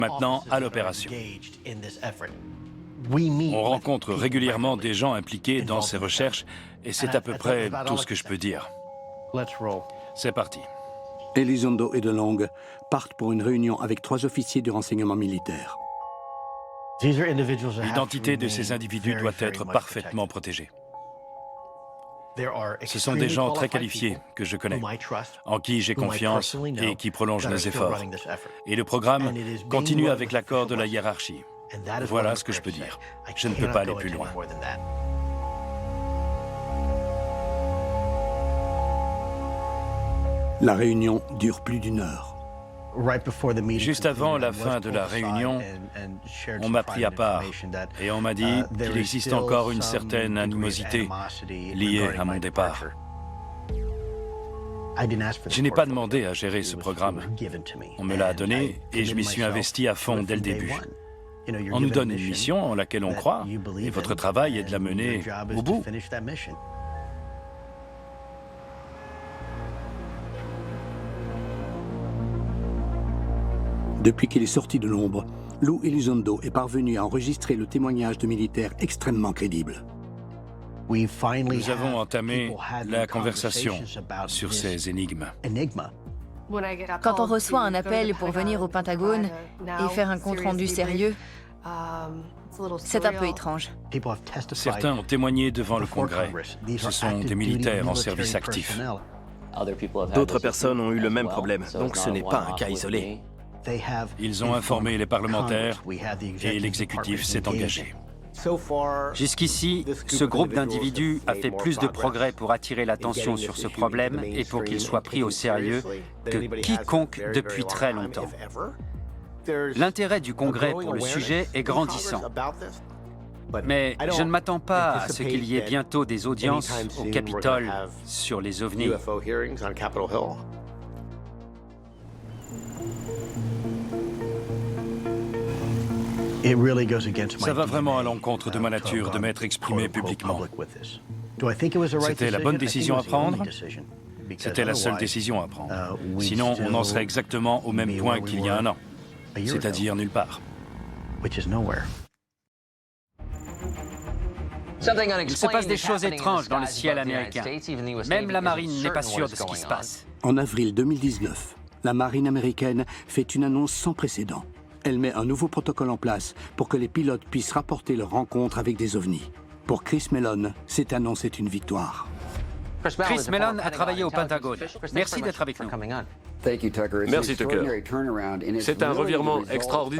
Maintenant, à l'opération. On rencontre régulièrement des gens impliqués dans ces recherches et c'est à peu près tout ce que je peux dire. C'est parti. Elizondo et DeLong partent pour une réunion avec 3 officiers du renseignement militaire. L'identité de ces individus doit être parfaitement protégée. Ce sont des gens très qualifiés que je connais, en qui j'ai confiance et qui prolongent nos efforts. Et le programme continue avec l'accord de la hiérarchie. Voilà ce que je peux dire. Je ne peux pas aller plus loin. La réunion dure plus d'1 heure. Juste avant la fin de la réunion, on m'a pris à part et on m'a dit qu'il existe encore une certaine animosité liée à mon départ. Je n'ai pas demandé à gérer ce programme. On me l'a donné et je m'y suis investi à fond dès le début. On nous donne une mission en laquelle on croit et votre travail est de la mener au bout. Depuis qu'il est sorti de l'ombre, Lou Elizondo est parvenu à enregistrer le témoignage de militaires extrêmement crédibles. Nous avons entamé la conversation sur ces énigmes. Quand on reçoit un appel pour venir au Pentagone et faire un compte-rendu sérieux, c'est un peu étrange. Certains ont témoigné devant le Congrès. Ce sont des militaires en service actif. D'autres personnes ont eu le même problème, donc ce n'est pas un cas isolé. Ils ont informé les parlementaires et l'exécutif s'est engagé. Jusqu'ici, ce groupe d'individus a fait plus de progrès pour attirer l'attention sur ce problème et pour qu'il soit pris au sérieux que quiconque depuis très longtemps. L'intérêt du Congrès pour le sujet est grandissant. Mais je ne m'attends pas à ce qu'il y ait bientôt des audiences au Capitole sur les ovnis. Ça va vraiment à l'encontre de ma nature de m'être exprimé publiquement. C'était la bonne décision à prendre? C'était la seule décision à prendre. Sinon, on en serait exactement au même point qu'il y a 1 an, c'est-à-dire nulle part. Il se passe des choses étranges dans le ciel américain. Même la marine n'est pas sûre de ce qui se passe. En avril 2019, la marine américaine fait une annonce sans précédent. Elle met un nouveau protocole en place pour que les pilotes puissent rapporter leur rencontre avec des ovnis. Pour Chris Mellon, cette annonce est une victoire. Chris Mellon a travaillé au Pentagone. Merci d'être avec nous. Merci Tucker. C'est un revirement extraordinaire.